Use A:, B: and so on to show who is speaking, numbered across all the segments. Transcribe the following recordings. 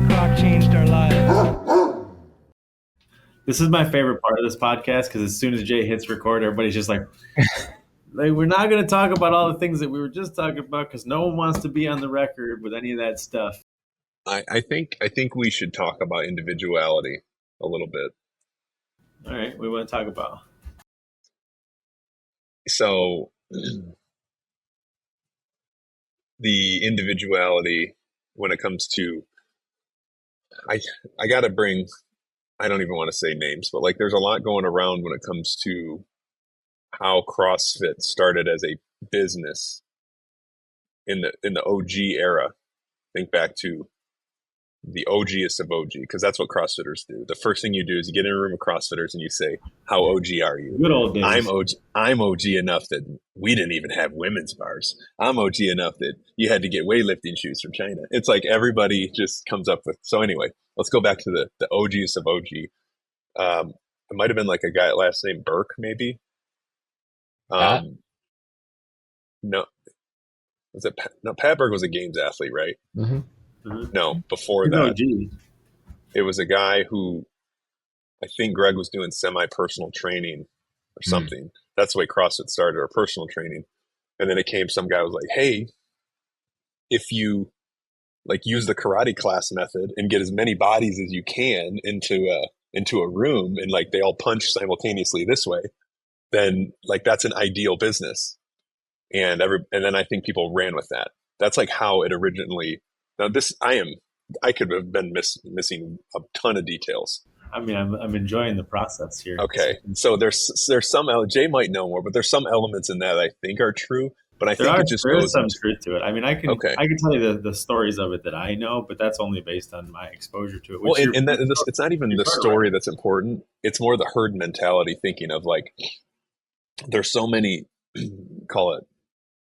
A: punk rock changed our lives.
B: This is my favorite part of this podcast because as soon as Jay hits record, everybody's just like we're not going to talk about all the things that we were just talking about because no one wants to be on the record with any of that stuff.
C: I think we should talk about individuality a little bit.
B: All right, we want to talk about.
C: So the individuality when it comes to, I got to bring, I don't even want to say names, but like there's a lot going around when it comes to how CrossFit started as a business in the OG era. Think back to the OGest of OG, because that's what CrossFitters do. The first thing you do is you get in a room of CrossFitters and you say, how OG are you?
B: Good old days.
C: I'm OG enough that we didn't even have women's bars. I'm OG enough that you had to get weightlifting shoes from China. It's like everybody just comes up with. So anyway, let's go back to the OGest of OG. It might have been like a guy last name Burke, maybe. No, was it? No, Pat Burke was a games athlete, right?
D: Mm-hmm.
B: Mhm.
C: No, before
B: Good
C: that,
B: OG.
C: it was a guy who I think Greg was doing semi-personal training or something. That's the way CrossFit started, or personal training. And then it came, some guy was like, hey, if you like use the karate class method and get as many bodies as you can into a room and like they all punch simultaneously this way, then like that's an ideal business. And then I think people ran with that. That's like how it originally. Now this, I could have been missing a ton of details.
B: I mean, I'm enjoying the process here.
C: Okay, so there's some, Jay might know more, but there's some elements in that I think are true. But I think it just
B: there
C: goes
B: is some
C: into,
B: truth to it. I mean, I can tell you the stories of it that I know, but that's only based on my exposure to it.
C: Well, it's not even the story that's important. It's more the herd mentality, thinking of like, there's so many, call it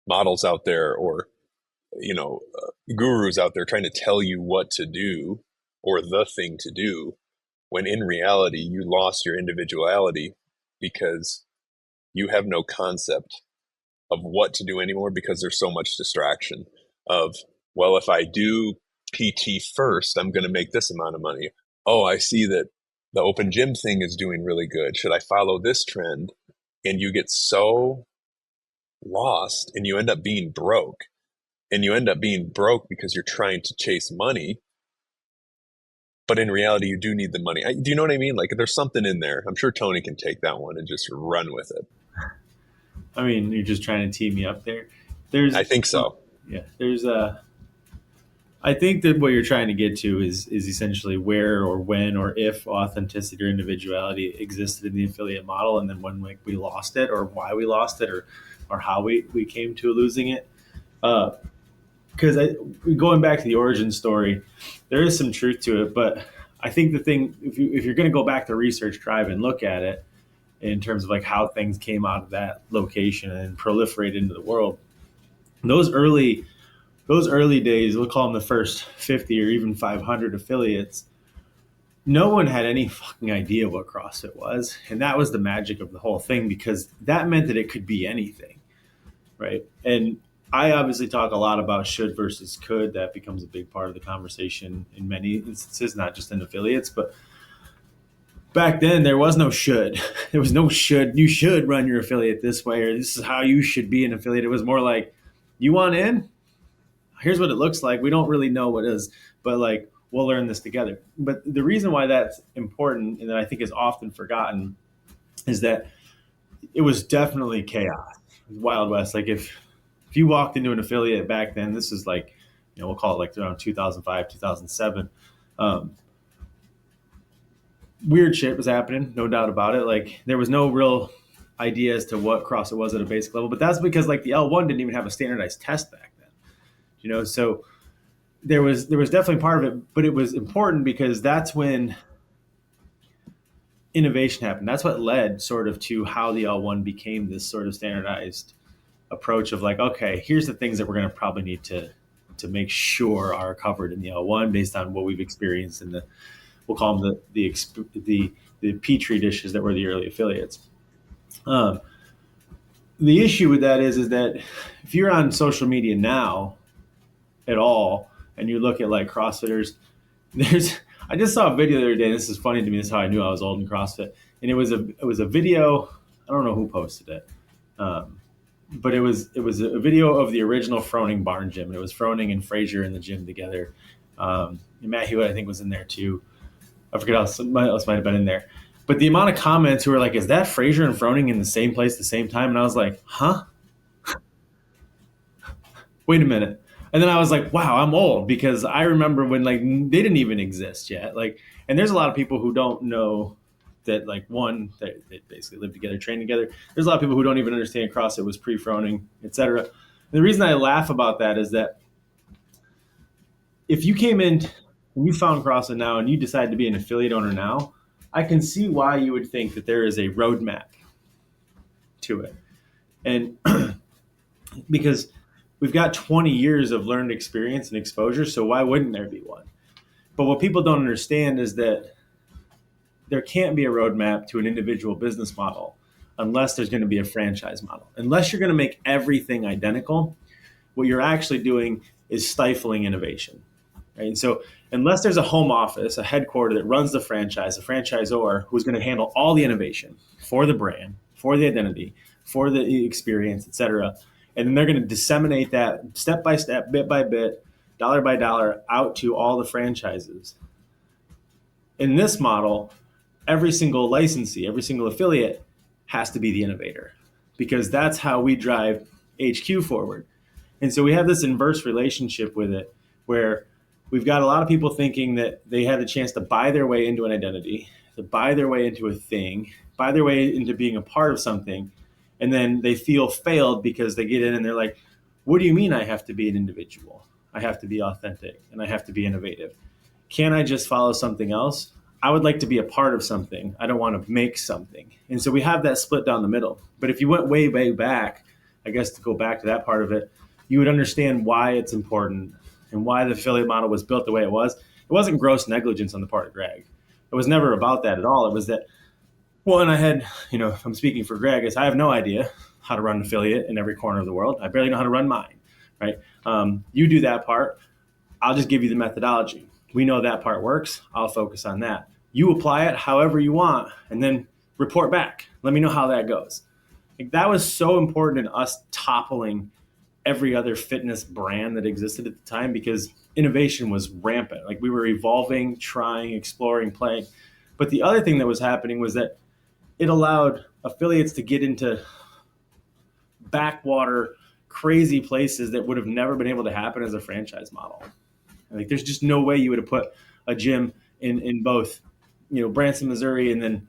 C: models out there, or gurus out there trying to tell you what to do or the thing to do, when in reality you lost your individuality because you have no concept of what to do anymore, because there's so much distraction of, well, if I do PT first, I'm going to make this amount of money. Oh, I see that the open gym thing is doing really good. Should I follow this trend? And you get so lost and you end up being broke. And you end up being broke because you're trying to chase money. But in reality, you do need the money. Do you know what I mean? Like there's something in there. I'm sure Tony can take that one and just run with it.
B: I mean, you're just trying to tee me up there.
C: I think so.
B: Yeah. I think that what you're trying to get to is essentially where or when or if authenticity or individuality existed in the affiliate model, and then when we lost it, or why we lost it, or how we came to losing it. Because going back to the origin story, there is some truth to it, but I think the thing, if you're going to go back to Research Drive and look at it in terms of like how things came out of that location and proliferated into the world, those early days, we'll call them the first 50 or even 500 affiliates, no one had any fucking idea what CrossFit was, and that was the magic of the whole thing, because that meant that it could be anything, right? And I obviously talk a lot about should versus could. That becomes a big part of the conversation in many instances, not just in affiliates. But back then, there was no should. There was no should. You should run your affiliate this way, or this is how you should be an affiliate. It was more like, you want in? Here's what it looks like. We don't really know what it is, but like, we'll learn this together. But the reason why that's important, and that I think is often forgotten, is that it was definitely chaos. It was Wild West. Like if you walked into an affiliate back then, this is like, we'll call it like around 2005, 2007. Weird shit was happening, no doubt about it. Like there was no real idea as to what CrossFit was at a basic level, but that's because like the L1 didn't even have a standardized test back then, so there was definitely part of it, but it was important because that's when innovation happened. That's what led sort of to how the L1 became this sort of standardized approach of like, okay, here's the things that we're going to probably need to make sure are covered in the L1 based on what we've experienced in we'll call them the Petri dishes that were the early affiliates. The issue with that is that if you're on social media now at all, and you look at like CrossFitters, I just saw a video the other day, and this is funny to me. This is how I knew I was old in CrossFit. And it was a video. I don't know who posted it, but it was a video of the original Froning barn gym. And it was Froning and Frazier in the gym together. And Matt Hewitt, I think, was in there too. I forget else might have been in there. But the amount of comments who were like, "Is that Frazier and Froning in the same place at the same time?" And I was like, "Huh? Wait a minute." And then I was like, wow, I'm old, because I remember when like they didn't even exist yet. Like, and there's a lot of people who don't know that, like, one, they basically live together, train together. There's a lot of people who don't even understand CrossFit was pre-Froning, etc. And the reason I laugh about that is that if you came in and you found CrossFit now and you decide to be an affiliate owner now, I can see why you would think that there is a roadmap to it. And because we've got 20 years of learned experience and exposure, so why wouldn't there be one? But what people don't understand is that there can't be a roadmap to an individual business model unless there's going to be a franchise model. Unless you're going to make everything identical, what you're actually doing is stifling innovation. Right? And so unless there's a home office, a headquarter that runs the franchise, a franchisor who's going to handle all the innovation for the brand, for the identity, for the experience, et cetera, and then they're going to disseminate that step by step, bit by bit, dollar by dollar out to all the franchises. In this model, every single licensee, every single affiliate has to be the innovator, because that's how we drive HQ forward. And so we have this inverse relationship with it, where we've got a lot of people thinking that they had the chance to buy their way into an identity, to buy their way into a thing, buy their way into being a part of something. And then they feel failed because they get in and they're like, what do you mean I have to be an individual? I have to be authentic and I have to be innovative. Can't I just follow something else? I would like to be a part of something. I don't want to make something. And so we have that split down the middle. But if you went way, way back, I guess to go back to that part of it, you would understand why it's important and why the affiliate model was built the way it was. It wasn't gross negligence on the part of Greg. It was never about that at all. It was that, well, and I had, if I'm speaking for Greg, is I have no idea how to run an affiliate in every corner of the world. I barely know how to run mine, right? You do that part. I'll just give you the methodology. We know that part works. I'll focus on that. You apply it however you want and then report back. Let me know how that goes. Like, that was so important in us toppling every other fitness brand that existed at the time, because innovation was rampant. Like, we were evolving, trying, exploring, playing. But the other thing that was happening was that it allowed affiliates to get into backwater, crazy places that would have never been able to happen as a franchise model. Like, there's just no way you would have put a gym in both, Branson, Missouri, and then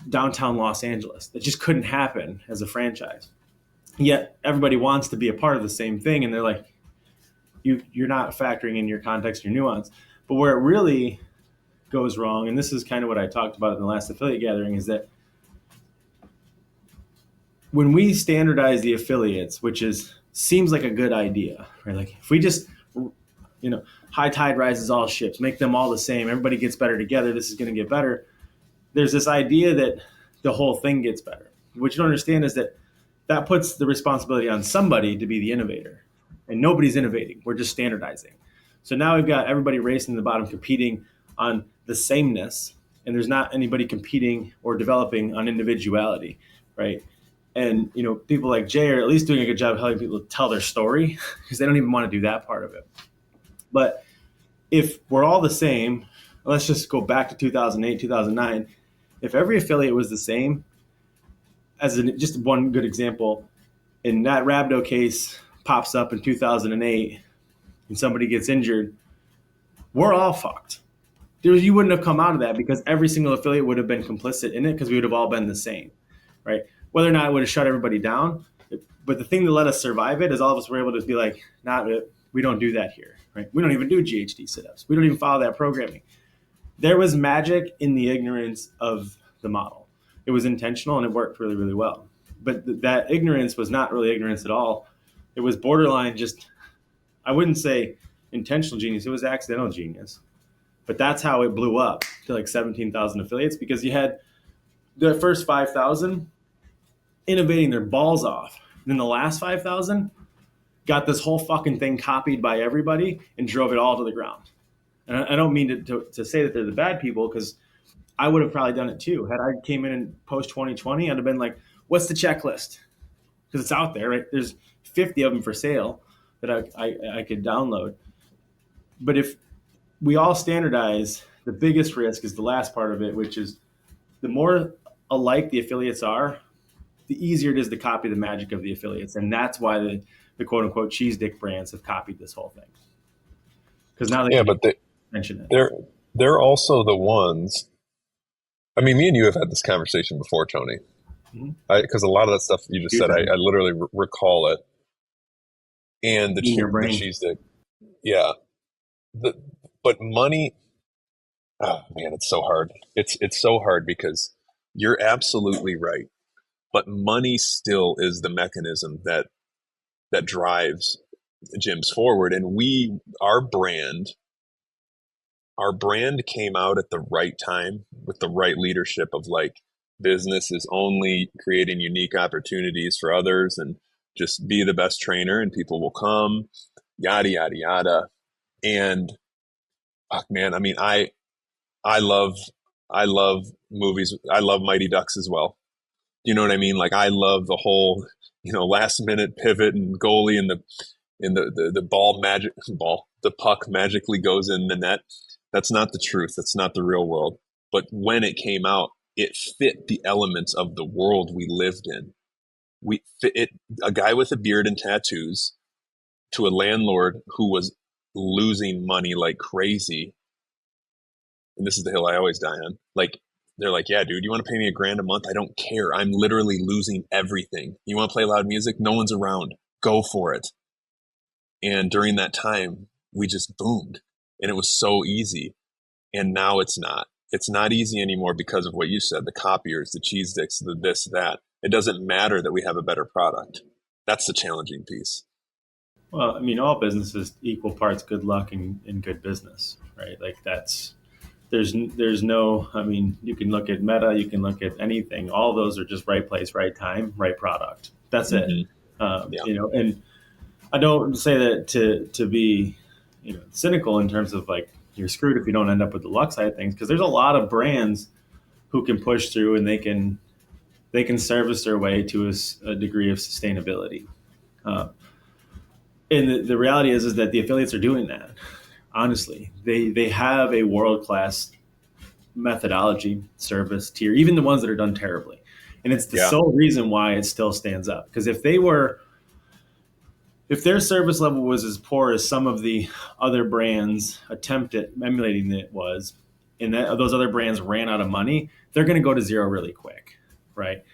B: downtown Los Angeles. That just couldn't happen as a franchise. Yet everybody wants to be a part of the same thing, and they're like, you're not factoring in your context, your nuance. But where it really goes wrong, and this is kind of what I talked about in the last affiliate gathering, is that when we standardize the affiliates, which seems like a good idea, right? Like, if we just, high tide rises all ships, make them all the same, everybody gets better together, this is going to get better. There's this idea that the whole thing gets better. What you don't understand is that puts the responsibility on somebody to be the innovator, and nobody's innovating. We're just standardizing. So now we've got everybody racing to the bottom, competing on the sameness, and there's not anybody competing or developing on individuality, right? And, people like Jay are at least doing a good job of helping people tell their story, because they don't even want to do that part of it. But if we're all the same, let's just go back to 2008, 2009. If every affiliate was the same, just one good example, in that Rabdo case pops up in 2008 and somebody gets injured, we're all fucked. You wouldn't have come out of that, because every single affiliate would have been complicit in it, because we would have all been the same, right? Whether or not it would have shut everybody down. But the thing that let us survive it is all of us were able to be like, we don't do that here, right? We don't even do GHD sit-ups. We don't even follow that programming. There was magic in the ignorance of the model. It was intentional and it worked really, really well. But that ignorance was not really ignorance at all. It was borderline just, I wouldn't say intentional genius. It was accidental genius. But that's how it blew up to like 17,000 affiliates, because you had the first 5,000 innovating their balls off. And then the last 5,000 got this whole fucking thing copied by everybody and drove it all to the ground. And I don't mean to say that they're the bad people, because I would have probably done it too. Had I came in post 2020, I'd have been like, what's the checklist? Because it's out there, right? There's 50 of them for sale that I could download. But if we all standardize, the biggest risk is the last part of it, which is the more alike the affiliates are, the easier it is to copy the magic of the affiliates. And that's why the quote unquote cheese dick brands have copied this whole thing. Because now they mention it.
C: They're also the ones. I mean, me and you have had this conversation before, Tony. Because a lot of that stuff you just said, I literally recall it. And the cheese dick, yeah. But money, oh man, it's so hard. It's so hard because you're absolutely right. But money still is the mechanism that drives gyms forward. And our brand came out at the right time with the right leadership of like, business is only creating unique opportunities for others, and just be the best trainer and people will come, yada, yada, yada. And man, I mean, I love movies. I love Mighty Ducks as well. You know what I mean? Like, I love the whole, last minute pivot and goalie and the puck magically goes in the net. That's not the truth. That's not the real world. But when it came out, it fit the elements of the world we lived in. A guy with a beard and tattoos to a landlord who was losing money like crazy. And this is the hill I always die on. Like, they're like, yeah, dude, you want to pay me $1,000 a month? I don't care. I'm literally losing everything. You want to play loud music? No one's around. Go for it. And during that time, we just boomed. And it was so easy. And now it's not. It's not easy anymore because of what you said, the copiers, the cheese dicks, the this, that. It doesn't matter that we have a better product. That's the challenging piece.
B: Well, I mean, all businesses equal parts good luck and good business, right? Like, there's no, I mean, you can look at Meta, you can look at anything. All those are just right place, right time, right product. That's it. And I don't say that to be, cynical in terms of like, you're screwed if you don't end up with the luck side of things, because there's a lot of brands who can push through and they can service their way to a degree of sustainability. And the reality is that the affiliates are doing that. Honestly, they have a world-class methodology, service, tier, even the ones that are done terribly. And it's the sole reason why it still stands up. Because if their service level was as poor as some of the other brands attempt at emulating it was, and that those other brands ran out of money, they're going to go to zero really quick, right?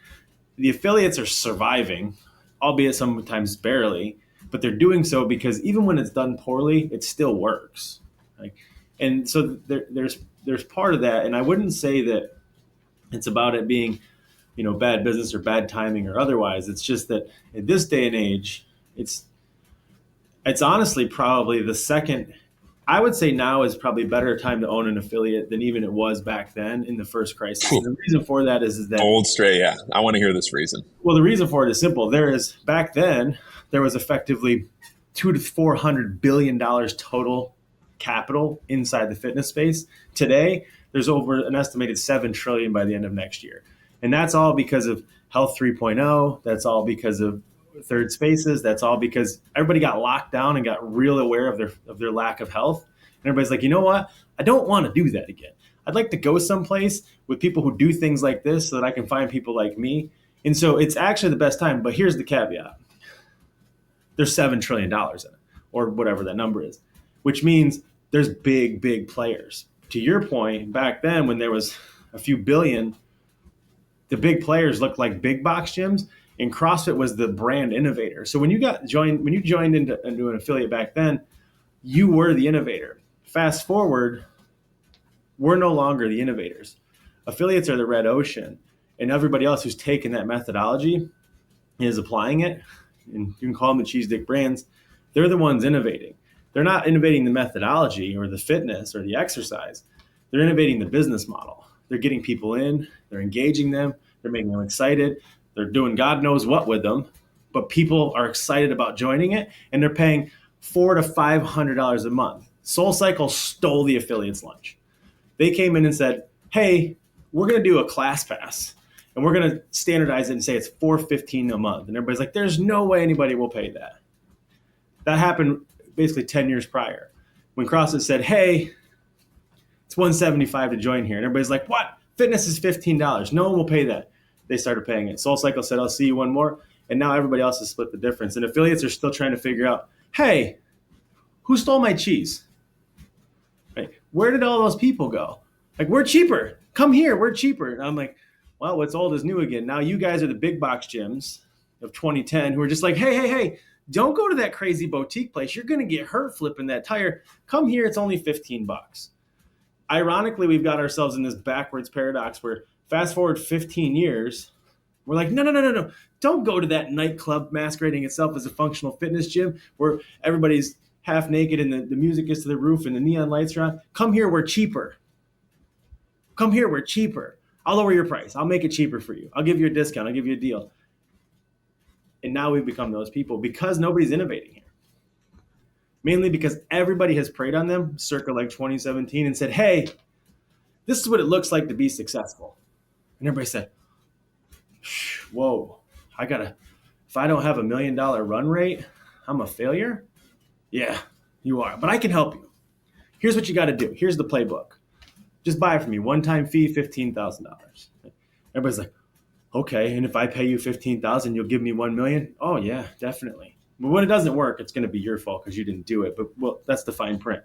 B: The affiliates are surviving, albeit sometimes barely, but they're doing so because even when it's done poorly, it still works. Right? And so there's part of that. And I wouldn't say that it's about it being, bad business or bad timing or otherwise. It's just that in this day and age, it's honestly probably the second. I would say now is probably a better time to own an affiliate than even it was back then in the first crisis. And the reason for that is that
C: old stray. Yeah, I want to hear this reason.
B: Well, the reason for it is simple. Back then there was effectively $200 to $400 billion total capital inside the fitness space. Today, there's over an estimated $7 trillion by the end of next year, and that's all because of Health 3.0. That's all because of third spaces. That's all because everybody got locked down and got real aware of their lack of health. And everybody's like, you know what? I don't want to do that again. I'd like to go someplace with people who do things like this so that I can find people like me. And so it's actually the best time. But here's the caveat. There's $7 trillion in it, or whatever that number is, which means there's big, big players. To your point, back then when there was a few billion, the big players looked like big box gyms. And CrossFit was the brand innovator. So when you joined into an affiliate back then, you were the innovator. Fast forward, we're no longer the innovators. Affiliates are the red ocean, and everybody else who's taken that methodology is applying it. And you can call them the cheese dick brands. They're the ones innovating. They're not innovating the methodology or the fitness or the exercise. They're innovating the business model. They're getting people in. They're engaging them. They're making them excited. They're doing God knows what with them, but people are excited about joining it, and they're paying $400 to $500 a month. SoulCycle stole the affiliates lunch. They came in and said, hey, we're going to do a class pass and we're going to standardize it and say it's $415 a month. And everybody's like, there's no way anybody will pay that. That happened basically 10 years prior when CrossFit said, hey, it's $175 to join here. And everybody's like, what? Fitness is $15. No one will pay that. They started paying it. SoulCycle said, I'll see you one more. And now everybody else has split the difference. And affiliates are still trying to figure out, hey, who stole my cheese? Right? Where did all those people go? Like, we're cheaper. Come here. We're cheaper. And I'm like, well, what's old is new again. Now you guys are the big box gyms of 2010 who are just like, hey, don't go to that crazy boutique place. You're going to get hurt flipping that tire. Come here. It's only $15. Ironically, we've got ourselves in this backwards paradox where fast forward 15 years, we're like, no. Don't go to that nightclub masquerading itself as a functional fitness gym where everybody's half naked and the music is to the roof and the neon lights are on. Come here, we're cheaper. Come here, we're cheaper. I'll lower your price. I'll make it cheaper for you. I'll give you a discount. I'll give you a deal. And now we've become those people because nobody's innovating here. Mainly because everybody has preyed on them circa like 2017 and said, hey, this is what it looks like to be successful. And everybody said, whoa, if I don't have $1 million run rate, I'm a failure? Yeah, you are. But I can help you. Here's what you got to do. Here's the playbook. Just buy it from me. One-time fee, $15,000. Everybody's like, okay, and if I pay you $15,000, you'll give me $1 million? Oh, yeah, definitely. But when it doesn't work, it's going to be your fault because you didn't do it. But, well, that's the fine print.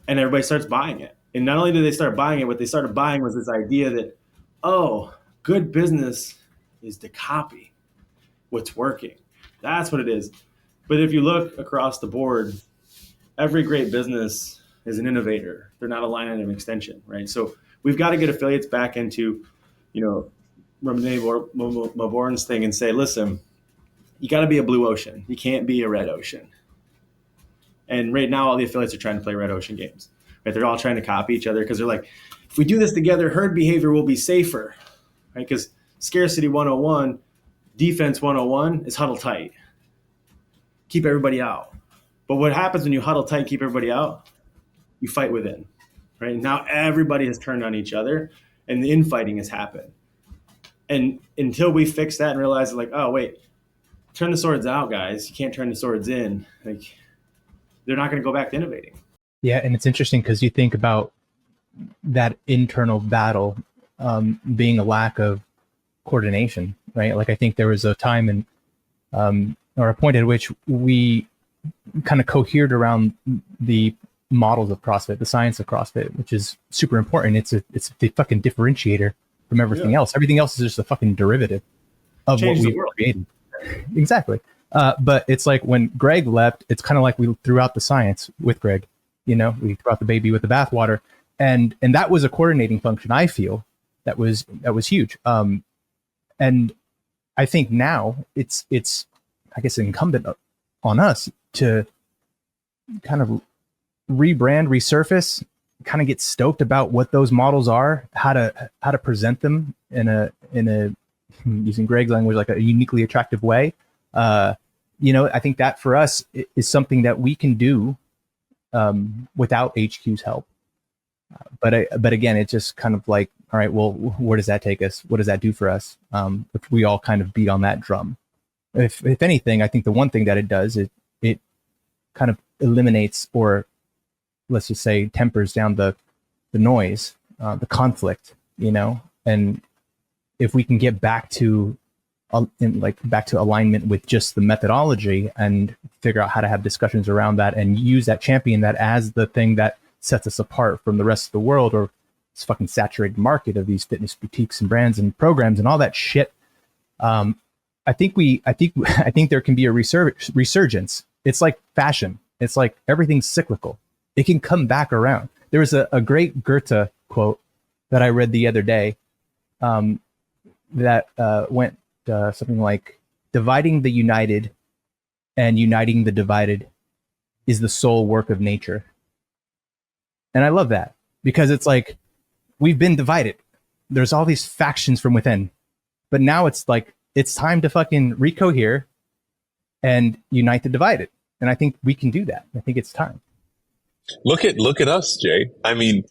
B: And everybody starts buying it. And not only did they start buying it, what they started buying was this idea that, oh, good business is to copy what's working. That's what it is. But if you look across the board, every great business is an innovator. They're not a line item extension, right? So we've got to get affiliates back into, Renee Maborn's thing and say, listen, you got to be a blue ocean. You can't be a red ocean. And right now, all the affiliates are trying to play red ocean games. Right? They're all trying to copy each other because they're like, if we do this together, herd behavior will be safer, right? Because scarcity 101, defense 101 is huddle tight. Keep everybody out. But what happens when you huddle tight, keep everybody out? You fight within, right? Now everybody has turned on each other and the infighting has happened. And until we fix that and realize like, oh, wait, turn the swords out, guys. You can't turn the swords in. Like, they're not going to go back to innovating.
D: Yeah. And it's interesting because you think about that internal battle being a lack of coordination, right? Like I think there was a time in, or a point at which we kind of cohered around the models of CrossFit, the science of CrossFit, which is super important. It's the fucking differentiator from everything else. Everything else is just a fucking derivative of what we created. Exactly. But it's like when Greg left, it's kind of like we threw out the science with Greg. We threw out the baby with the bathwater, and that was a coordinating function. I feel that was huge. And I think now it's I guess incumbent on us to kind of rebrand, resurface, kind of get stoked about what those models are, how to present them in a using Greg's language, like a uniquely attractive way. I think that for us is something that we can do without HQ's help. But again, it's just kind of like, all right, well, where does that take us? What does that do for us? If we all kind of beat on that drum. If anything, I think the one thing that it does, it kind of eliminates, or let's just say tempers down the noise, the conflict, and if we can get back to alignment with just the methodology and figure out how to have discussions around that and use that, champion that as the thing that sets us apart from the rest of the world, or this fucking saturated market of these fitness boutiques and brands and programs and all that shit. I think there can be a resurgence. It's like fashion. It's like everything's cyclical. It can come back around. There was a great Goethe quote that I read the other day that went something like, dividing the united and uniting the divided is the sole work of nature. And I love that because it's like, we've been divided. There's all these factions from within, but now it's like, it's time to fucking recohere and unite the divided. And I think we can do that. I think it's time.
C: Look at us, Jay. I mean,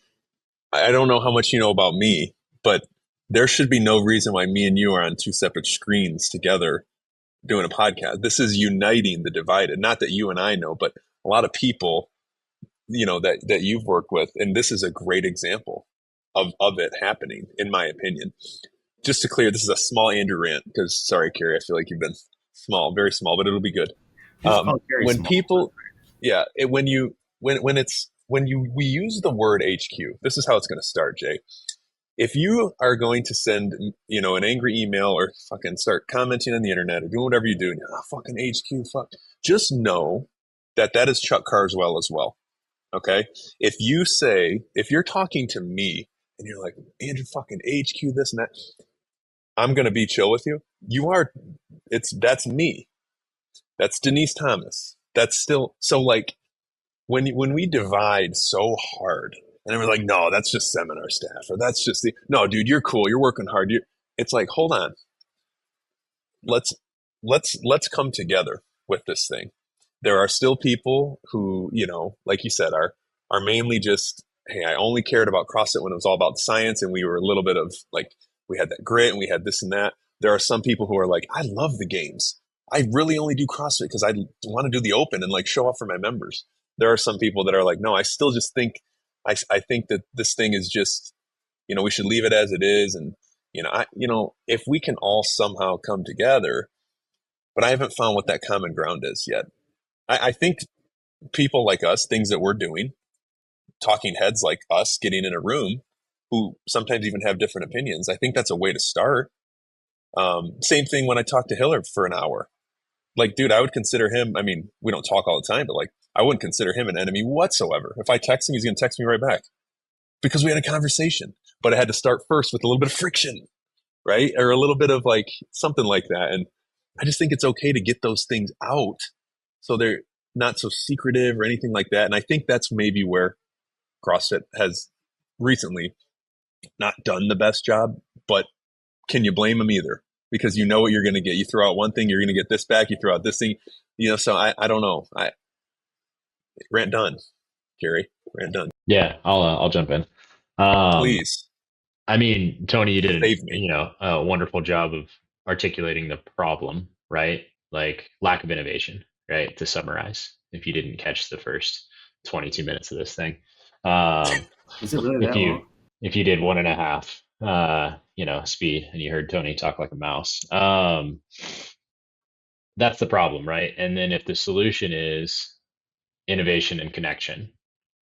C: I don't know how much you know about me, but there should be no reason why me and you are on two separate screens together doing a podcast. This is uniting the divided. Not that you and I know, but a lot of people, that you've worked with, and this is a great example of it happening, in my opinion. Just to clear, this is a small Andrew rant because, sorry, Carrie, I feel like you've been small, very small, but it'll be good.
B: Just call Carrie
C: When
B: small.
C: people, yeah, when we use the word HQ, this is how it's going to start, Jay. If you are going to send, an angry email or fucking start commenting on the internet or doing whatever you do, and fucking HQ, fuck, just know that is Chuck Carswell as well. Okay. If you're talking to me and you're like, Andrew, fucking HQ, this and that, I'm going to be chill with you. That's me. That's Denise Thomas. That's still, so like when we divide so hard and we're like, no, that's just seminar staff, or that's just no, dude, you're cool. You're working hard. It's like, hold on. Let's come together with this thing. There are still people who, like you said, are mainly just, hey, I only cared about CrossFit when it was all about science, and we were a little bit of like, we had that grit and we had this and that. There are some people who are like, I love the games. I really only do CrossFit because I want to do the open and like show off for my members. There are some people that are like, no, I still just think, I think that this thing is just, we should leave it as it is. And, if we can all somehow come together, but I haven't found what that common ground is yet. I think people like us, things that we're doing, talking heads like us getting in a room who sometimes even have different opinions, I think that's a way to start. Same thing when I talk to Hiller for an hour. Like, dude, I would consider him, I mean, we don't talk all the time, but like, I wouldn't consider him an enemy whatsoever. If I text him, he's going to text me right back because we had a conversation. But I had to start first with a little bit of friction, right? Or a little bit of like something like that. And I just think it's okay to get those things out so they're not so secretive or anything like that. And I think that's maybe where CrossFit has recently not done the best job, but can you blame them either? Because you know what you're going to get. You throw out one thing, you're going to get this back. You throw out this thing, so I don't know. Rant done, Carrie, rant done.
E: Yeah, I'll jump in.
C: Please.
E: I mean, Tony, you did
C: Save me.
E: a wonderful job of articulating the problem, right? Like lack of innovation, right? To summarize, if you didn't catch the first 22 minutes of this thing,
B: Is it really that long?
E: if you did 1.5, speed, and you heard Tony talk like a mouse, that's the problem, right? And then if the solution is innovation and connection,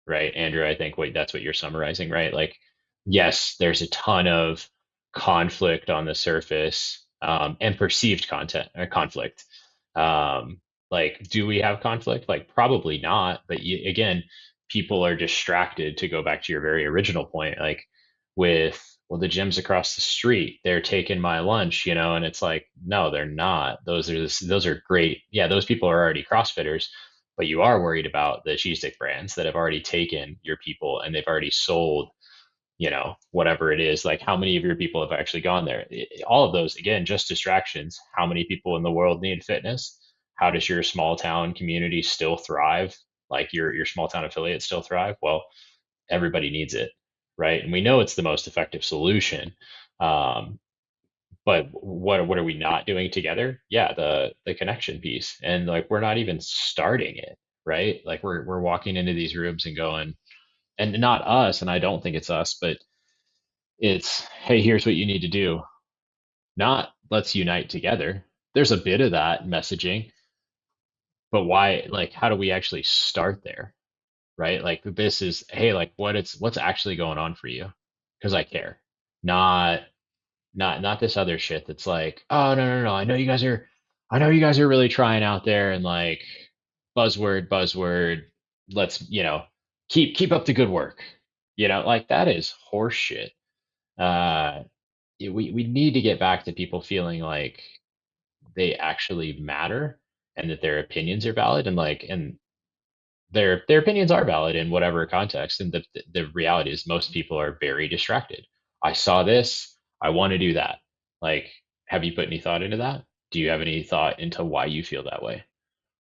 E: right, Andrew, I think that's what you're summarizing, right? Like, yes, there's a ton of conflict on the surface, and perceived conflict. Like, do we have conflict? Like, probably not. But again, people are distracted, to go back to your very original point, like with, well, the gym's across the street, they're taking my lunch, and it's like, no, they're not. Those are great. Yeah, those people are already CrossFitters, but you are worried about the cheese stick brands that have already taken your people and they've already sold, whatever it is. Like, how many of your people have actually gone there? All of those, again, just distractions. How many people in the world need fitness? How does your small town community still thrive? Like your small town affiliate still thrive? Well, everybody needs it, right? And we know it's the most effective solution. But what are we not doing together? Yeah, the connection piece. And like, we're not even starting it, right? Like, we're walking into these rooms and going, and not us, and I don't think it's us, but it's, hey, here's what you need to do. Not, let's unite together. There's a bit of that messaging, but why, like, how do we actually start there? Right? Like, this is, hey, like, what's actually going on for you? Because I care. Not this other shit that's like, oh, no, I know you guys are really trying out there, and like, buzzword, let's, keep up the good work. Like, that is horse shit. We need to get back to people feeling like they actually matter, and that their opinions are valid, and like, and their opinions are valid in whatever context. And the reality is, most people are very distracted. I saw this, I want to do that. Like, have you put any thought into that? Do you have any thought into why you feel that way?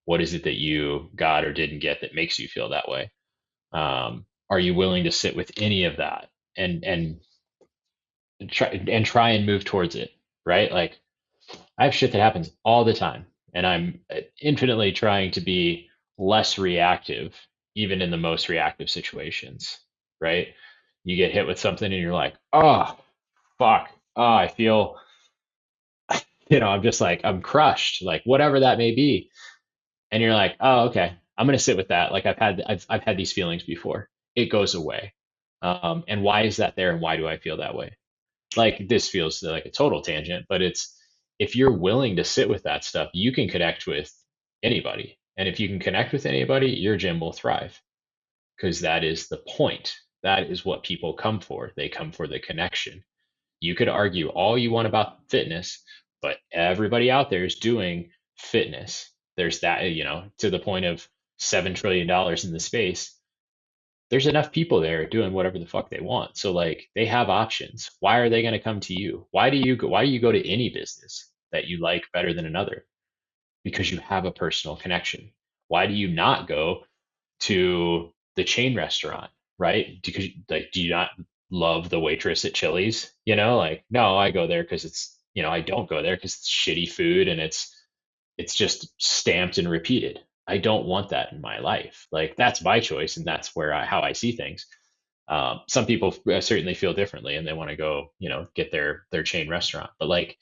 E: What is it that you got or didn't get that makes you feel that way? Are you willing to sit with any of that and try and move towards it, right? Like I have shit that happens all the time, and I'm infinitely trying to be less reactive, even in the most reactive situations, right? You get hit with something and you're like, oh, fuck. Oh, I feel, I'm just like, I'm crushed, like whatever that may be. And you're like, oh, okay, I'm going to sit with that. Like I've had these feelings before. It goes away. And why is that there? And why do I feel that way? Like this feels like a total tangent, but it's if you're willing to sit with that stuff, you can connect with anybody. And if you can connect with anybody, your gym will thrive because that is the point. That is what people come for. They come for the connection. You could argue all you want about fitness, but everybody out there is doing fitness. There's that, to the point of $7 trillion in the space, there's enough people there doing whatever the fuck they want. So like they have options. Why are they going to come to you? Why do you go to any business that you like better than another? Because you have a personal connection. Why do you not go to the chain restaurant, right? Because like do you not love the waitress at Chili's? Like no, I go there because it's, I don't go there because it's shitty food and it's just stamped and repeated. I don't want that in my life. Like that's my choice, and that's how I see things. Some people certainly feel differently, and they want to go, get their chain restaurant. But like,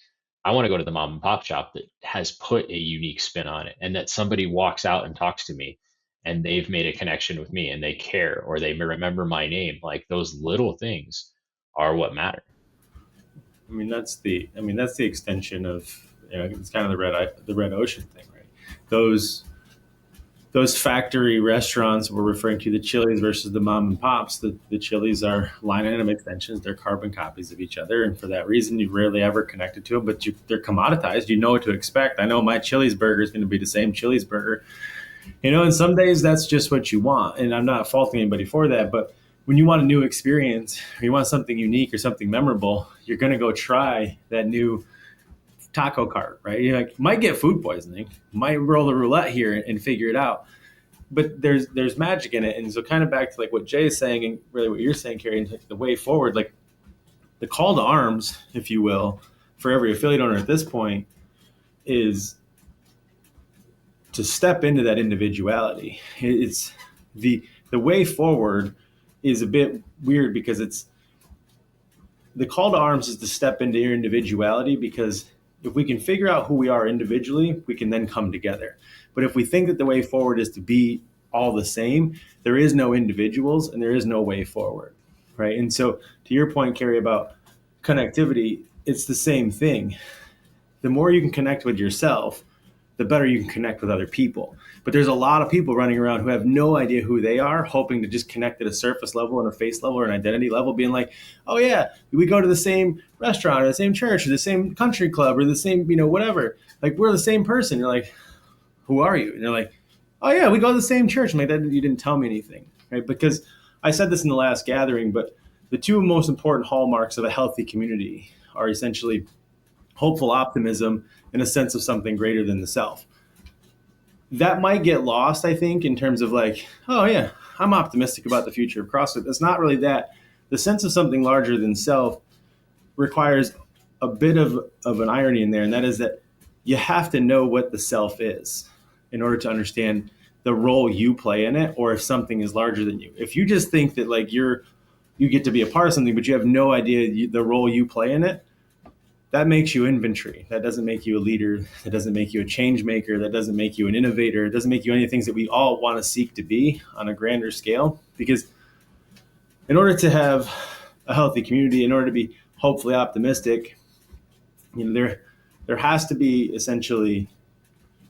E: I want to go to the mom and pop shop that has put a unique spin on it, and that somebody walks out and talks to me, and they've made a connection with me, and they care, or they remember my name. Like those little things are what matter.
B: That's the extension of, it's kind of the red ocean thing, right? Those factory restaurants we're referring to, the Chili's versus the mom and pops. The Chili's are line item extensions. They're carbon copies of each other. And for that reason, you rarely ever connected to them, but they're commoditized. You know what to expect. I know my Chili's burger is going to be the same Chili's burger. And some days that's just what you want. And I'm not faulting anybody for that. But when you want a new experience, or you want something unique or something memorable, you're going to go try that new taco cart, right? You're like, might get food poisoning, might roll the roulette here and figure it out. But there's magic in it. And so kind of back to like what Jay is saying and really what you're saying, Carrie, and the way forward, like the call to arms, if you will, for every affiliate owner at this point is to step into that individuality. It's the way forward is a bit weird because it's the call to arms is to step into your individuality, because if we can figure out who we are individually, we can then come together. But if we think that the way forward is to be all the same, there is no individuals and there is no way forward, right? And so to your point, Carrie, about connectivity, it's the same thing. The more you can connect with yourself, the better you can connect with other people. But there's a lot of people running around who have no idea who they are, hoping to just connect at a surface level and a face level or an identity level, being like, oh yeah, we go to the same restaurant or the same church or the same country club or the same, whatever. Like we're the same person. You're like, who are you? And they're like, oh yeah, we go to the same church. I'm like, that, you didn't tell me anything, right? Because I said this in the last gathering, but the two most important hallmarks of a healthy community are essentially hopeful optimism and a sense of something greater than the self. That might get lost, I think, in terms of like, oh yeah, I'm optimistic about the future of CrossFit. It's not really that. The sense of something larger than self requires a bit of an irony in there, and that is that you have to know what the self is in order to understand the role you play in it, or if something is larger than you. If you just think that like you get to be a part of something, but you have no idea the role you play in it, that makes you inventory. That doesn't make you a leader. That doesn't make you a change maker. That doesn't make you an innovator. It doesn't make you any of the things that we all want to seek to be on a grander scale. Because in order to have a healthy community, in order to be hopefully optimistic, there has to be essentially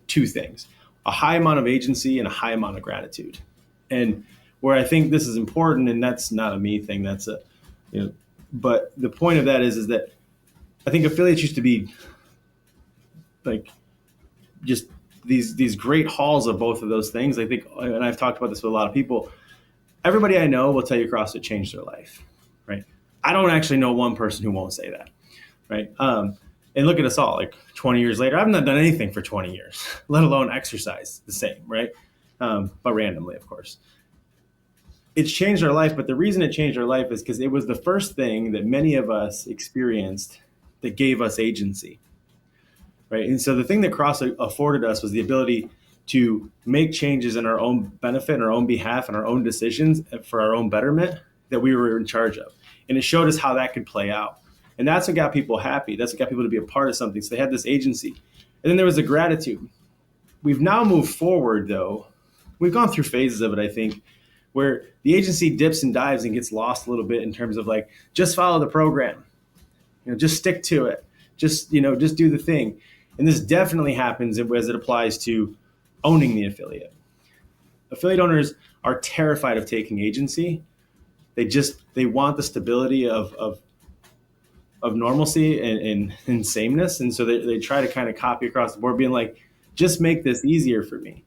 B: two things: a high amount of agency and a high amount of gratitude. And where I think this is important, and that's not a me thing, that's but the point of that is that I think affiliates used to be like just these great halls of both of those things. I think, and I've talked about this with a lot of people, everybody I know will tell you CrossFit changed their life, right? I don't actually know one person who won't say that, right? And look at us all, like 20 years later, I've not done anything for 20 years, let alone exercise the same, right? But randomly, of course. it's changed our life. But the reason it changed our life is because it was the first thing that many of us experienced that gave us agency, right? And so the thing that CrossFit afforded us was the ability to make changes in our own benefit, and our own behalf, and our own decisions for our own betterment that we were in charge of. And it showed us how that could play out. And that's what got people happy. That's what got people to be a part of something. So they had this agency. And then there was the gratitude. We've now moved forward, though. We've gone through phases of it, I think, where the agency dips and dives and gets lost a little bit in terms of like, just follow the program, just stick to it, just do the thing. And this definitely happens as it applies to owning the affiliate. Affiliate owners are terrified of taking agency. They want the stability of normalcy and sameness. And so they try to kind of copy across the board, being like, just make this easier for me.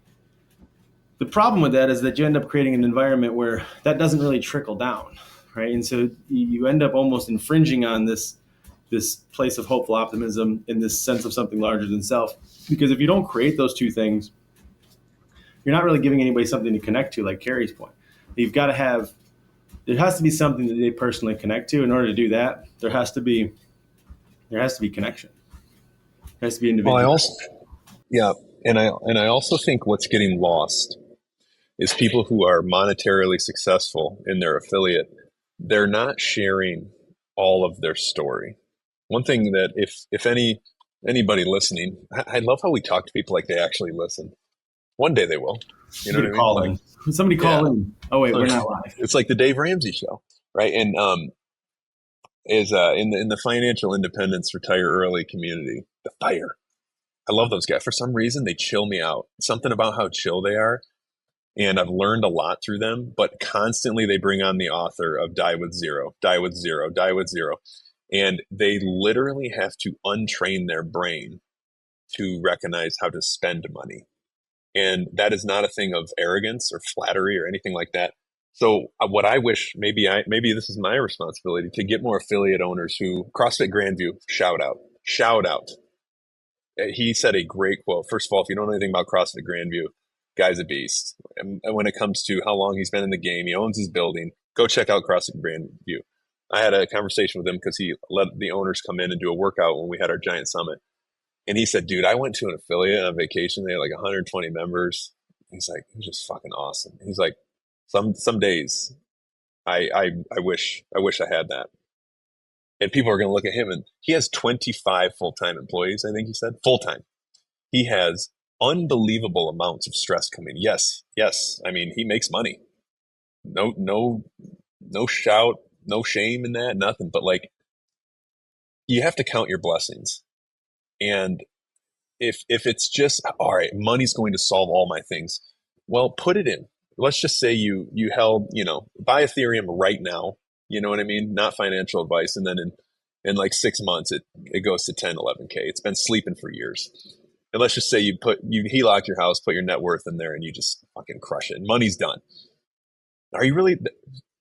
B: The problem with that is that you end up creating an environment where that doesn't really trickle down, right? And so you end up almost infringing on this place of hopeful optimism in this sense of something larger than self. Because if you don't create those two things, you're not really giving anybody something to connect to, like Carrie's point. You've got to have, there has to be something that they personally connect to. In order to do that, there has to be connection. There has to be individual.
C: And I also think what's getting lost is people who are monetarily successful in their affiliate, they're not sharing all of their story. One thing that if anybody listening, I love how we talk to people like they actually listen. One day they will. You know what I mean?
B: Call in. Somebody call in. Oh wait, we're not live.
C: It's like the Dave Ramsey show, right? And is in the financial independence retire early community, the FIRE. I love those guys. For some reason, they chill me out. Something about how chill they are. And I've learned a lot through them, but constantly they bring on the author of Die With Zero, Die With Zero, Die With Zero. And they literally have to untrain their brain to recognize how to spend money. And that is not a thing of arrogance or flattery or anything like that. So what I wish, maybe this is my responsibility to get more affiliate owners who, CrossFit Grandview, shout out. He said a great quote. First of all, if you don't know anything about CrossFit Grandview, guy's a beast. And when it comes to how long he's been in the game, he owns his building. Go check out CrossFit Grandview. I had a conversation with him because he let the owners come in and do a workout when we had our giant summit. And he said, dude, I went to an affiliate on vacation. They had like 120 members. He's like, it was just fucking awesome. He's like, some days I wish I had that. And people are going to look at him, and he has 25 full-time employees, I think he said. Full-time. He has unbelievable amounts of stress coming. Yes. I mean, he makes money. No shout, no shame in that, nothing. But like, you have to count your blessings. And if it's just, all right, money's going to solve all my things, well, put it in. Let's just say you held, buy Ethereum right now. You know what I mean? Not financial advice. And then in like 6 months, it goes to 10, 11K. It's been sleeping for years. And let's just say you HELOC your house, put your net worth in there, and you just fucking crush it. Money's done. Are you really,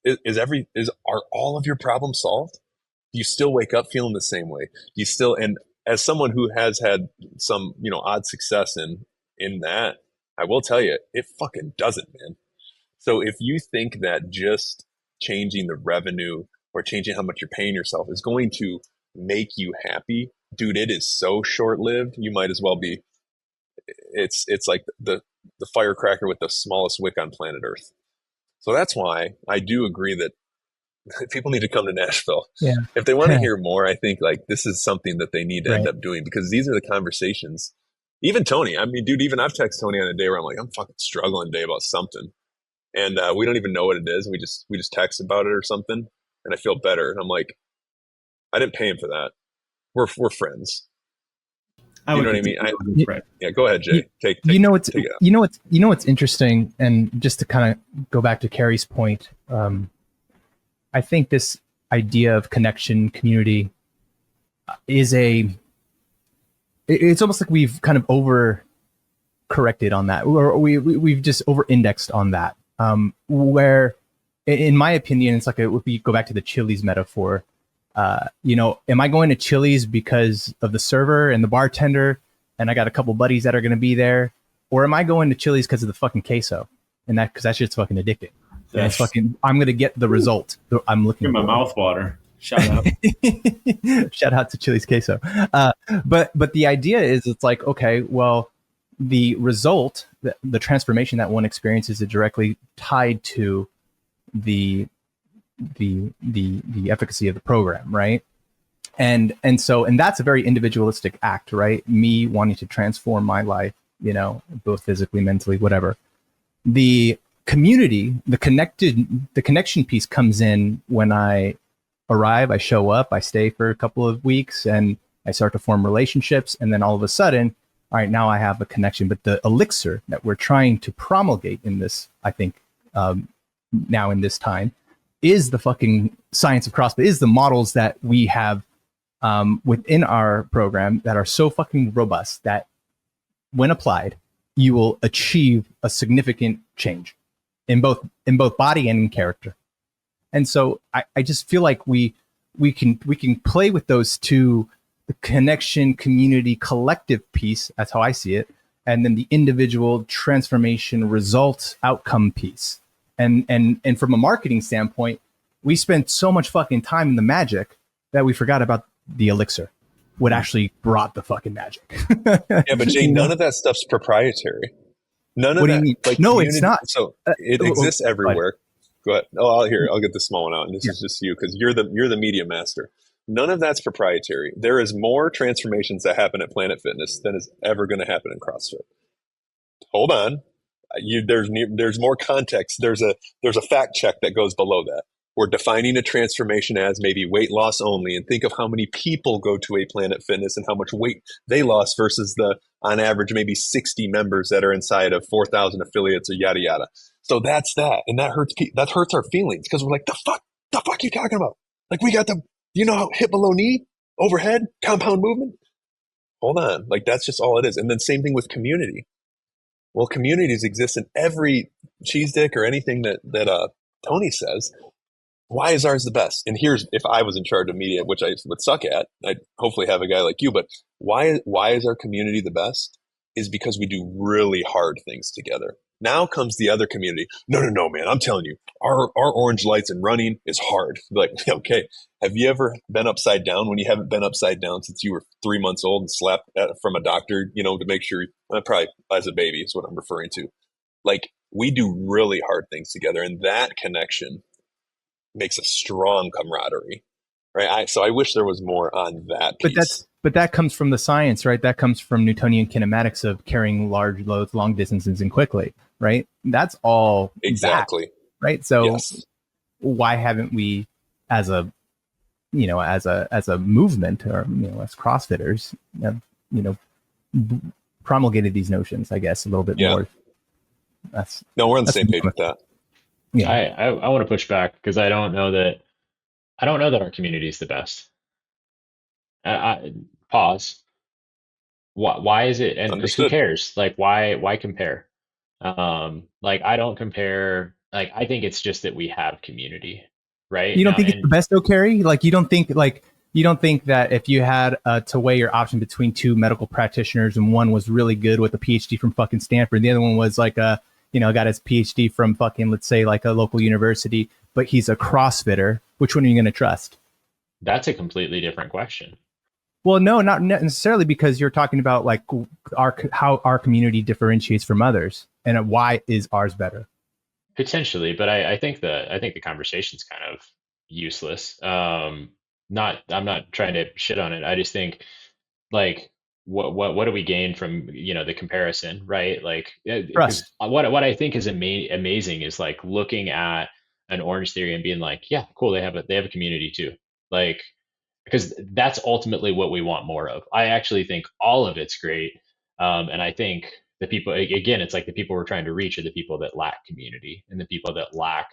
C: are all of your problems solved? Do you still wake up feeling the same way? Do you still, and as someone who has had some, odd success in that, I will tell you, it fucking doesn't, man. So if you think that just changing the revenue or changing how much you're paying yourself is going to make you happy, dude, it is so short-lived. You might as well be, it's like the firecracker with the smallest wick on planet Earth. So that's why I do agree that people need to come to Nashville.
D: Yeah.
C: If they want to hear more, I think like this is something that they need to end up doing, because these are the conversations. Even Tony, I mean, dude, even I've texted Tony on a day where I'm like, I'm fucking struggling today about something. And we don't even know what it is. We just text about it or something, and I feel better. And I'm like, I didn't pay him for that. We're friends. You know what I mean? Yeah, go ahead, Jay. Take it out.
D: What's interesting, and just to kind of go back to Carrie's point, I think this idea of connection, community, is it's almost like we've kind of over corrected on that, or we've just over indexed on that. Where, in my opinion, it's like if we go back to the Chili's metaphor, am I going to Chili's because of the server and the bartender, and I got a couple buddies that are going to be there, or am I going to Chili's because of the fucking queso, and because that shit's fucking addicting? And it's fucking, I'm going to get the result that I'm looking
B: Give my
D: for.
B: mouth water. Shout out.
D: Shout out to Chili's queso. But the idea is, it's like, okay, well, the result, the transformation that one experiences is directly tied to the efficacy of the program, right? And that's a very individualistic act, right? Me wanting to transform my life, both physically, mentally, whatever. The community, the connection piece comes in when I arrive, I show up, I stay for a couple of weeks, and I start to form relationships. And then all of a sudden, all right, now I have a connection. But the elixir that we're trying to promulgate in this, I think, now in this time, is the fucking science of CrossFit, is the models that we have within our program that are so fucking robust that when applied, you will achieve a significant change in both body and in character. And so I just feel like we can play with those two, the connection, community, collective piece. That's how I see it. And then the individual transformation, result, outcome piece. And from a marketing standpoint, we spent so much fucking time in the magic that we forgot about the elixir, what actually brought the fucking magic.
C: Yeah, but Jay, none of that stuff's proprietary. None of
D: What do
C: that.
D: you mean?
C: Like,
D: No,
C: community,
D: it's not.
C: So it exists everywhere. Go ahead. Oh, I'll get this small one out, and this is just you because you're the media master. None of that's proprietary. There is more transformations that happen at Planet Fitness than is ever going to happen in CrossFit. Hold on. There's more context. There's a fact check that goes below that. We're defining a transformation as maybe weight loss only, and think of how many people go to a Planet Fitness and how much weight they lost versus on average, maybe 60 members that are inside of 4,000 affiliates or yada, yada. So that's that. And that hurts our feelings because we're like, the fuck are you talking about? Like, we got how hip below knee, overhead, compound movement? Hold on. Like, that's just all it is. And then same thing with community. Well, communities exist in every cheese dick or anything that Tony says. Why is ours the best? And here's, if I was in charge of media, which I would suck at, I'd hopefully have a guy like you, but why is our community the best? Is because we do really hard things together. Now comes the other community. No, man, I'm telling you, our orange lights and running is hard. Like, okay, have you ever been upside down when you haven't been upside down since you were 3 months old and slept from a doctor, to make sure, probably as a baby is what I'm referring to. Like, we do really hard things together, and that connection makes a strong camaraderie, right? So I wish there was more on that piece.
D: But that comes from the science, right? That comes from Newtonian kinematics of carrying large loads, long distances, and quickly, right? That's all
C: exactly
D: that, right. So
C: yes.
D: Why haven't we, as a movement, or as CrossFitters, promulgated these notions? I guess a little bit more.
C: We're on the same page with that.
E: Yeah, I want to push back because I don't know that our community is the best. Pause. Why is it? And because who cares? Like, why compare? Like, I don't compare. Like, I think it's just that we have community, right?
D: You don't think it's the best though, Carrie? Like, you don't think that if you had to weigh your option between two medical practitioners and one was really good with a PhD from fucking Stanford, the other one was like got his PhD from fucking, let's say, like a local university, but he's a CrossFitter, which one are you going to trust?
E: That's a completely different question.
D: Well, no, not necessarily, because you're talking about like how our community differentiates from others and why is ours better.
E: Potentially, but I think the conversation's kind of useless. I'm not trying to shit on it. I just think, like, what do we gain from the comparison, right? Like,
D: trust.
E: What I think is amazing is like looking at an Orange Theory and being like, yeah, cool, they have a community too, like, because that's ultimately what we want more of. I actually think all of it's great, and I think the people, again, it's like the people we're trying to reach are the people that lack community and the people that lack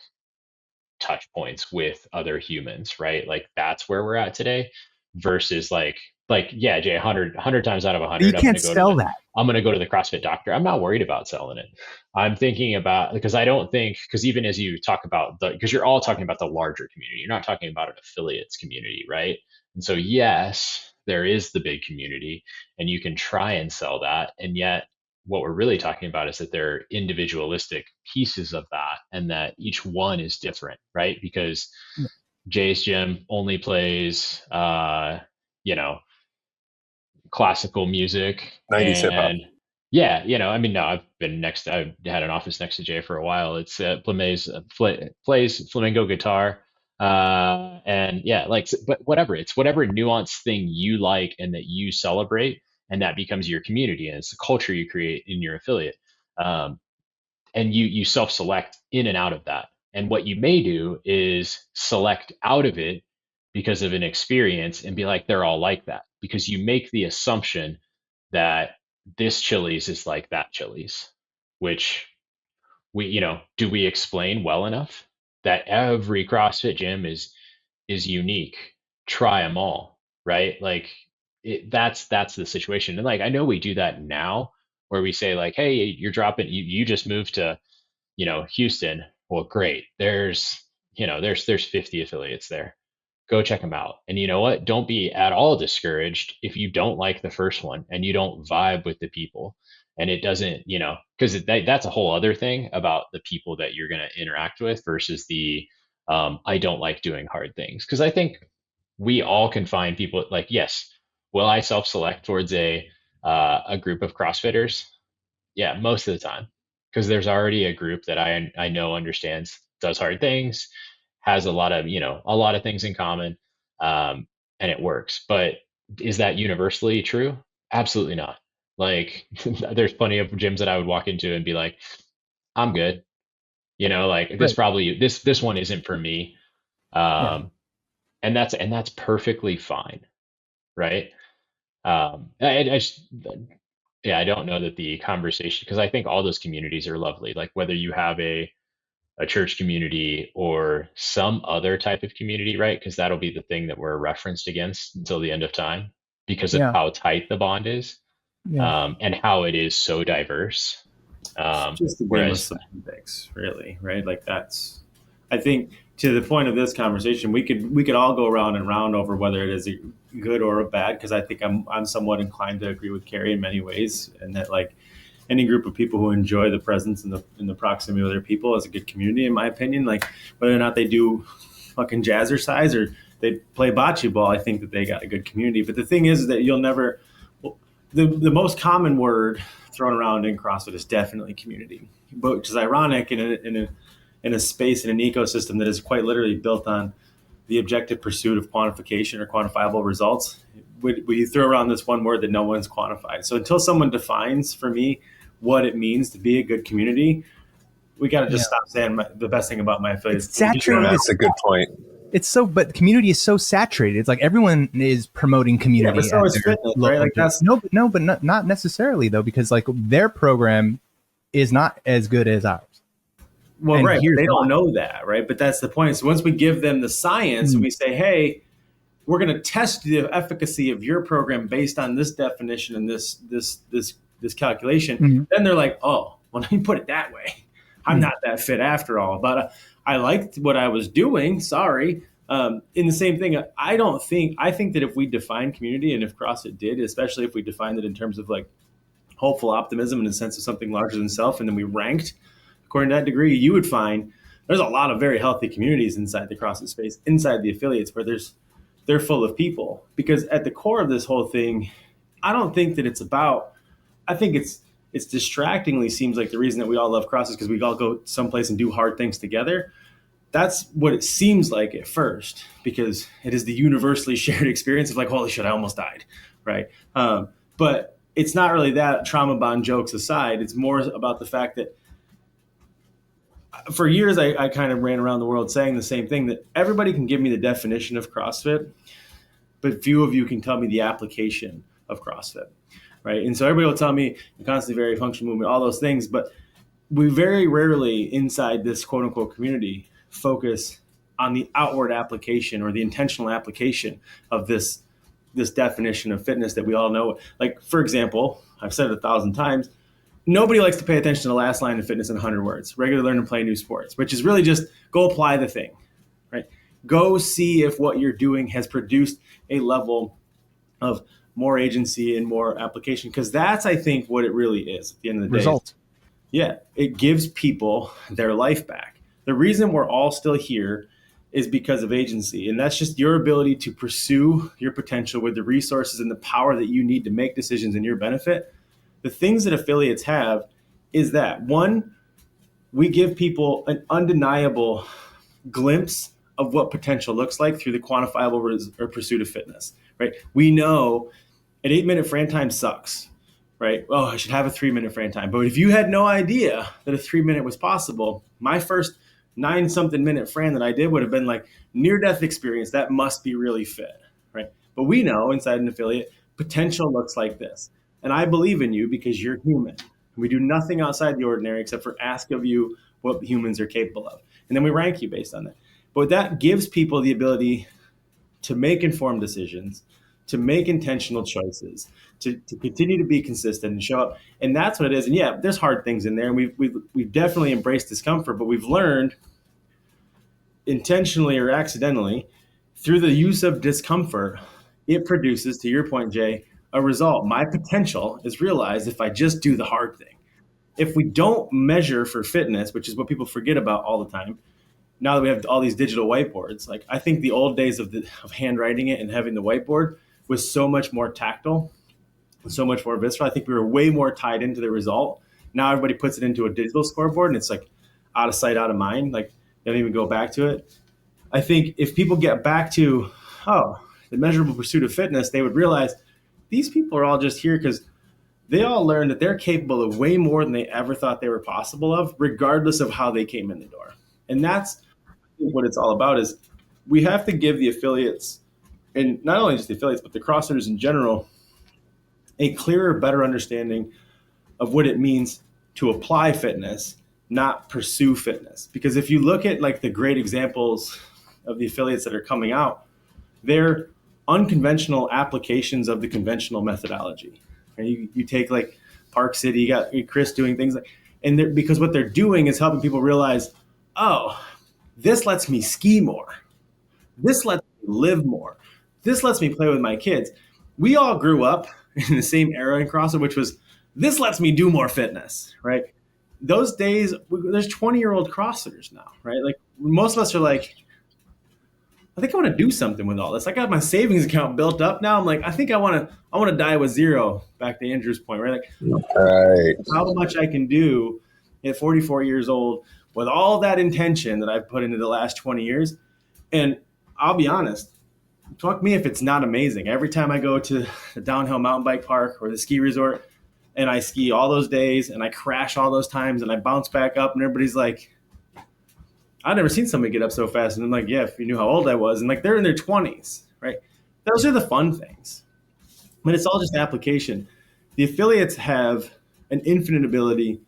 E: touch points with other humans, right? Like, that's where we're at today versus like yeah, Jay, 100 times out of 100,
D: you can't sell that.
E: I'm going to go to the CrossFit doctor. I'm not worried about selling it. I'm thinking about, because even as you talk about because you're all talking about the larger community, you're not talking about an affiliates community, right? And so yes, there is the big community and you can try and sell that. And yet what we're really talking about is that there are individualistic pieces of that, and that each one is different, right? Because Jay's gym only plays, you know, classical music,
C: 90s hip hop.
E: and yeah, I mean, no, I've had an office next to Jay for a while. It's plays flamenco guitar, and yeah, like, but whatever, it's whatever nuanced thing you like and that you celebrate, and that becomes your community, and it's the culture you create in your affiliate. Um, and you self-select in and out of that. And what you may do is select out of it because of an experience and be like, they're all like that, because you make the assumption that this Chili's is like that Chili's, which do we explain well enough that every CrossFit gym is unique? Try them all, right? Like, that's the situation. And like, I know we do that now, where we say like, hey, you just moved to, Houston. Well, great. There's 50 affiliates there. Go check them out. And you know what? Don't be at all discouraged if you don't like the first one and you don't vibe with the people. And it doesn't, because that's a whole other thing about the people that you're going to interact with versus the I don't like doing hard things. Because I think we all can find people like, yes, will I self-select towards a group of CrossFitters? Yeah, most of the time, because there's already a group that I know understands, does hard things, has a lot of things in common, and it works. But is that universally true? Absolutely not. Like, there's plenty of gyms that I would walk into and be like, I'm good. Like, this one isn't for me.
D: Yeah.
E: And that's perfectly fine, right? I just, yeah, I don't know that the conversation, because I think all those communities are lovely. Like, whether you have a church community or some other type of community, right? Because that'll be the thing that we're referenced against until the end of time, because of
D: Yeah.
E: how tight the bond is,
D: Yeah.
E: and how it is so diverse.
B: It's just a game of
E: Whereas,
B: semantics, really, right? Like, I think, to the point of this conversation, we could all go round and round over whether it is a good or a bad, because I think I'm somewhat inclined to agree with Carrie in many ways, and that, like, any group of people who enjoy the presence and the proximity of other people is a good community, in my opinion. Like, whether or not they do fucking jazzercise or they play bocce ball, I think that they got a good community. But the thing is that you'll never. The most common word thrown around in CrossFit is definitely community, but which is ironic in a space, in an ecosystem that is quite literally built on the objective pursuit of quantification or quantifiable results. We throw around this one word that no one's quantified. So until someone defines for me what it means to be a good community, we got to just stop saying the best thing about my affiliates.
D: It's saturated.
C: That's a good point.
D: But the community is so saturated. It's like everyone is promoting community.
B: Yeah, but so is fitness, right? Like, that's
D: but not necessarily though, because like their program is not as good as ours.
B: well,
D: and
B: right. But they
D: why.
B: don't know that, right? But that's the point. So once we give them the science and we say, hey, we're going to test the efficacy of your program based on this definition and this calculation, then they're like, oh, well, let me put it that way. I'm not that fit after all, but I liked what I was doing. Sorry. In the same thing, I think that if we define community, and if CrossFit did, especially if we defined it in terms of like hopeful optimism in the sense of something larger than self, and then we ranked according to that degree, you would find there's a lot of very healthy communities inside the CrossFit space, inside the affiliates, where they're full of people. Because at the core of this whole thing, I don't think that it's about, I think it's distractingly seems like the reason that we all love CrossFit is because we all go someplace and do hard things together. That's what it seems like at first, because it is the universally shared experience of like, holy shit, I almost died, right? But it's not really that. Trauma bond jokes aside, it's more about the fact that for years I kind of ran around the world saying the same thing, that everybody can give me the definition of CrossFit, but few of you can tell me the application of CrossFit, right? And so everybody will tell me the constantly varied functional movement, all those things, but we very rarely inside this quote unquote community focus on the outward application or the intentional application of this definition of fitness that we all know. Like, for example, I've said it 1,000 times, nobody likes to pay attention to the last line of fitness in 100 words, regularly learn and play new sports, which is really just go apply the thing, right? Go see if what you're doing has produced a level of more agency and more application, because that's, I think, what it really is at the end of the day.
D: Results.
B: Yeah, it gives people their life back. The reason we're all still here is because of agency. And that's just your ability to pursue your potential with the resources and the power that you need to make decisions in your benefit. The things that affiliates have is that, one, we give people an undeniable glimpse of what potential looks like through the quantifiable or pursuit of fitness, right? We know an 8-minute Fran time sucks, right? Oh, I should have a 3-minute Fran time. But if you had no idea that a 3-minute was possible, my first 9-something minute Fran that I did would have been like near-death experience. That must be really fit, right? But we know inside an affiliate, potential looks like this. And I believe in you because you're human. We do nothing outside the ordinary except for ask of you what humans are capable of. And then we rank you based on that. But that gives people the ability to make informed decisions, to make intentional choices, to continue to be consistent and show up. And that's what it is. And yeah, there's hard things in there. And we've definitely embraced discomfort, but we've learned intentionally or accidentally through the use of discomfort, it produces, to your point, Jay, a result. My potential is realized if I just do the hard thing. If we don't measure for fitness, which is what people forget about all the time, now that we have all these digital whiteboards, like I think the old days of handwriting it and having the whiteboard was so much more tactile and so much more visceral. I think we were way more tied into the result. Now everybody puts it into a digital scoreboard and it's like out of sight, out of mind. Like they don't even go back to it. I think if people get back to, the measurable pursuit of fitness, they would realize these people are all just here because they all learned that they're capable of way more than they ever thought they were possible of, regardless of how they came in the door. And that's what it's all about, is we have to give the affiliates, and not only just the affiliates, but the CrossFitters in general, a clearer, better understanding of what it means to apply fitness, not pursue fitness. Because if you look at like the great examples of the affiliates that are coming out, they're unconventional applications of the conventional methodology. And you take like Park City, you got Chris doing things like, and because what they're doing is helping people realize, oh, this lets me ski more. This lets me live more. This lets me play with my kids. We all grew up in the same era in CrossFit, which was, this lets me do more fitness, right? Those days, there's 20-year-old CrossFitters now, right? Like most of us are like, I think I want to do something with all this. I got my savings account built up now. I'm like, I think I want to die with zero, back to Andrew's point, right? Like,
C: right.
B: How much I can do at 44 years old with all that intention that I've put into the last 20 years. And I'll be honest, fuck me if it's not amazing. Every time I go to the downhill mountain bike park or the ski resort and I ski all those days and I crash all those times and I bounce back up and everybody's like, I've never seen somebody get up so fast. And I'm like, yeah, if you knew how old I was. And like, they're in their 20s, right? Those are the fun things. But it's all just application. The affiliates have an infinite ability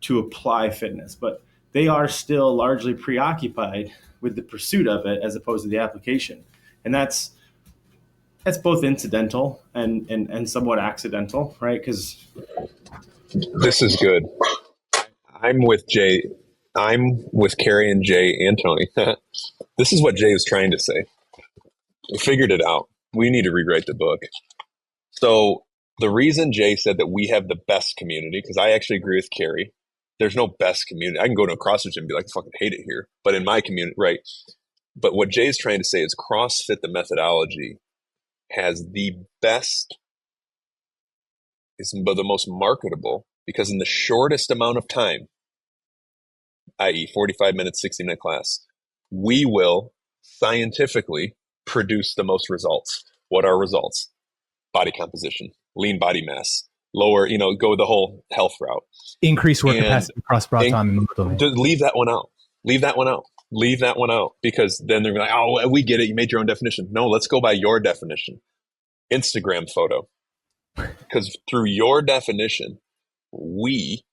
B: to apply fitness, but they are still largely preoccupied with the pursuit of it as opposed to the application. And that's both incidental and somewhat accidental, right? Because
C: this is good. I'm with Jay. I'm with Carrie and Jay and Tony. This is what Jay is trying to say. We figured it out. We need to rewrite the book. So the reason Jay said that we have the best community, because I actually agree with Carrie, there's no best community. I can go to a CrossFit gym and be like, I fucking hate it here. But in my community, right? But what Jay is trying to say is CrossFit, the methodology, has the best, is the most marketable, because in the shortest amount of time, i.e. 45 minutes, 60-minute class, we will scientifically produce the most results. What are results? Body composition, lean body mass, lower, go the whole health route.
D: Increase work capacity across broad time and movement.
C: Leave that one out. Leave that one out. Leave that one out, because then they're like, oh, we get it. You made your own definition. No, let's go by your definition. Instagram photo. Because through your definition, we,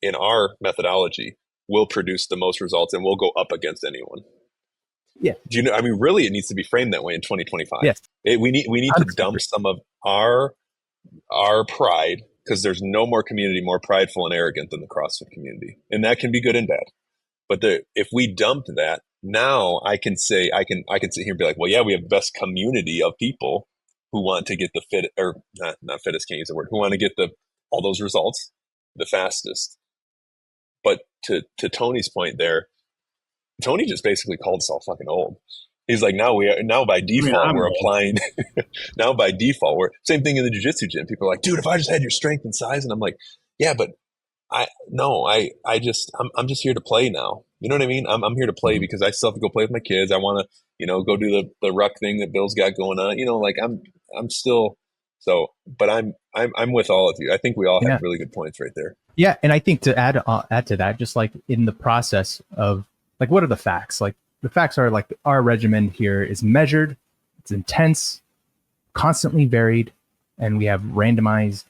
C: in our methodology, will produce the most results and we'll go up against anyone.
D: Yeah.
C: Do you know? I mean, really, it needs to be framed that way in 2025.
D: Yes.
C: We need to dump some of our pride, because there's no more community more prideful and arrogant than the CrossFit community, and that can be good and bad. But if we dump that, now I can sit here and be like, well, yeah, we have the best community of people, who want to get the fit, or not fittest, can't use the word, who want to get all those results the fastest. But to Tony's point there, Tony just basically called us all fucking old. He's like, now by default we're applying. Now by default we're same thing in the jiu-jitsu gym. People are like, dude, if I just had your strength and size, and I'm like, yeah, but I'm just here to play now. You know what I mean? I'm here to play because I still have to go play with my kids. I want to, go do the ruck thing that Bill's got going on. Like I'm still so, but I'm with all of you. I think we all have really good points right there.
D: Yeah, and I think to add to that, just like in the process of like, what are the facts? Like the facts are like our regimen here is measured, it's intense, constantly varied, and we have randomized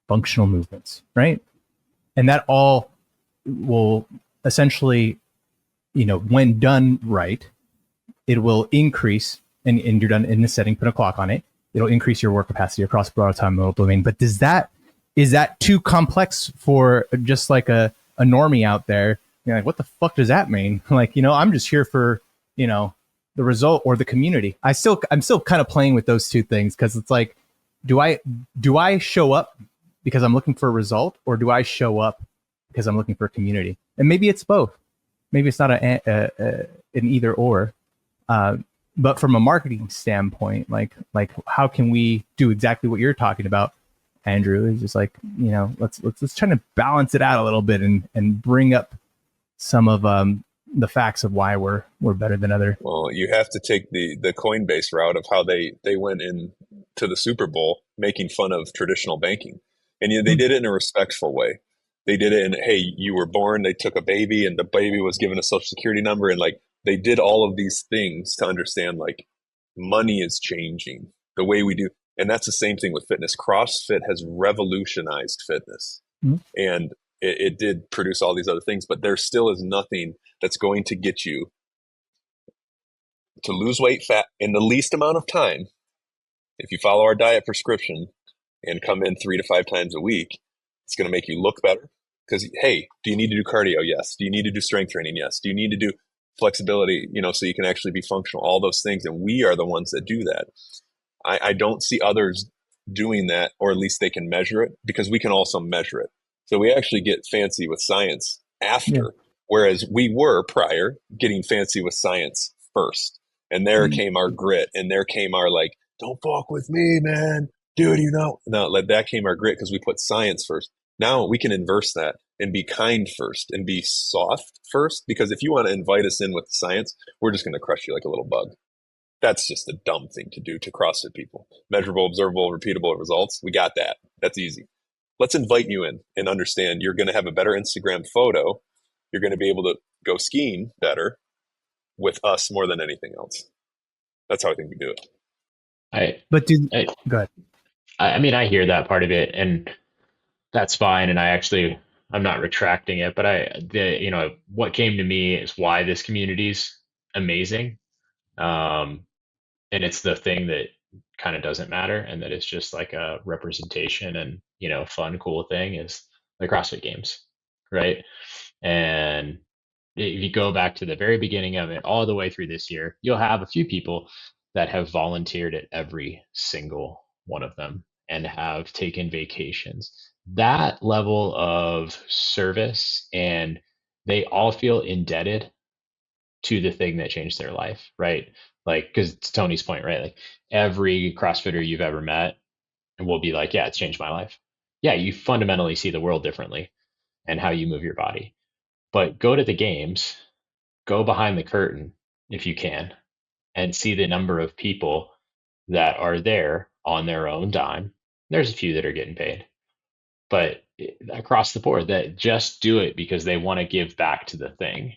D: functional movements, right? And that all will essentially, when done right, it will increase, and you're done in this setting, put a clock on it. It'll increase your work capacity across a broad time domain. But is that too complex for just like a normie out there? You're like, what the fuck does that mean? Like, I'm just here for, the result or the community. I'm still kind of playing with those two things, because it's like, do I show up because I'm looking for a result, or do I show up because I'm looking for a community? And maybe it's both. Maybe it's not an either or. But from a marketing standpoint, like how can we do exactly what you're talking about, Andrew? Is just like, let's try to balance it out a little bit and bring up some of the facts of why we're better than other.
C: Well, you have to take the Coinbase route of how they went in to the Super Bowl making fun of traditional banking. And they did it in a respectful way. They did it in, hey, you were born, they took a baby, and the baby was given a social security number. And like, they did all of these things to understand like money is changing the way we do. And that's the same thing with fitness. CrossFit has revolutionized fitness. And it did produce all these other things, but there still is nothing that's going to get you to lose weight fat in the least amount of time. If you follow our diet prescription and come in 3 to 5 times a week, it's going to make you look better. Because, hey, do you need to do cardio? Yes. Do you need to do strength training? Yes. Do you need to do flexibility, so you can actually be functional? All those things. And we are the ones that do that. I don't see others doing that, or at least they can measure it, because we can also measure it. So we actually get fancy with science after, whereas we were prior getting fancy with science first. And there came our grit, and there came our like, don't fuck with me, man. Dude, No, that came our grit because we put science first. Now we can inverse that and be kind first and be soft first, because if you want to invite us in with the science, we're just going to crush you like a little bug. That's just a dumb thing to do to CrossFit people. Measurable, observable, repeatable results. We got that. That's easy. Let's invite you in and understand you're going to have a better Instagram photo. You're going to be able to go skiing better with us more than anything else. That's how I think we do it.
D: Go ahead.
E: I mean, I hear that part of it, and that's fine. And I'm not retracting it, but what came to me is why this community's amazing. And it's the thing that kind of doesn't matter, and that it's just like a representation and, fun, cool thing is the CrossFit Games, right? And if you go back to the very beginning of it, all the way through this year, you'll have a few people that have volunteered at every single one of them and have taken vacations. That level of service, and they all feel indebted to the thing that changed their life, right? Like, because to Tony's point, right? Like every CrossFitter you've ever met will be like, yeah, it's changed my life. Yeah, you fundamentally see the world differently and how you move your body. But go to the games, go behind the curtain if you can, and see the number of people that are there on their own dime. There's a few that are getting paid, but across the board that just do it because they want to give back to the thing,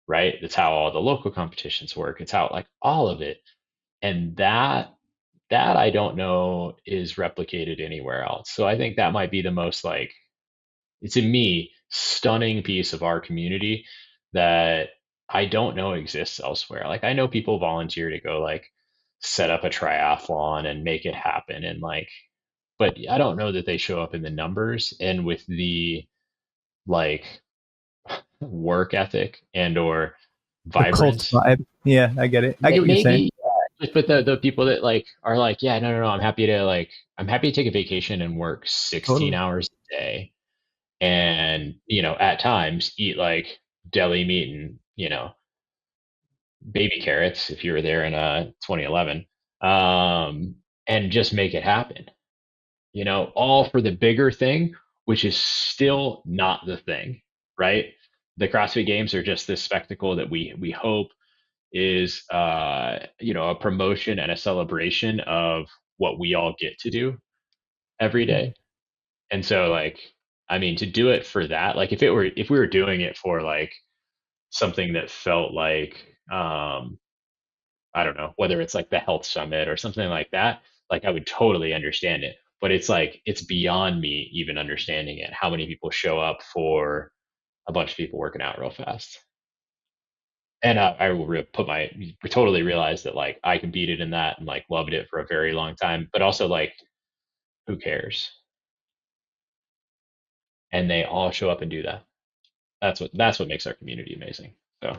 E: right? That's how all the local competitions work. It's how like all of it. And that I don't know is replicated anywhere else. So I think that might be the most like, to me, stunning piece of our community that I don't know exists elsewhere. Like I know people volunteer to go like set up a triathlon and make it happen, and like, but I don't know that they show up in the numbers and with the like work ethic and or
D: The cult
E: vibrance.
D: vibe. Yeah, I get it. I get what you're saying.
E: But the people that like are like, yeah, no, no, no, I'm happy to take a vacation and work 16
D: Totally.
E: hours a day and, at times eat like deli meat and, baby carrots if you were there in 2011, and just make it happen, all for the bigger thing, which is still not the thing, right? The CrossFit Games are just this spectacle that we hope is a promotion and a celebration of what we all get to do every day. And so like, I mean, to do it for that, like if we were doing it for like something that felt like I don't know, whether it's like the health summit or something like that, like I would totally understand it. But it's like it's beyond me even understanding it. How many people show up for a bunch of people working out real fast? And I will totally realize that like I competed in that and like loved it for a very long time, but also like who cares? And they all show up and do that. That's what makes our community amazing. So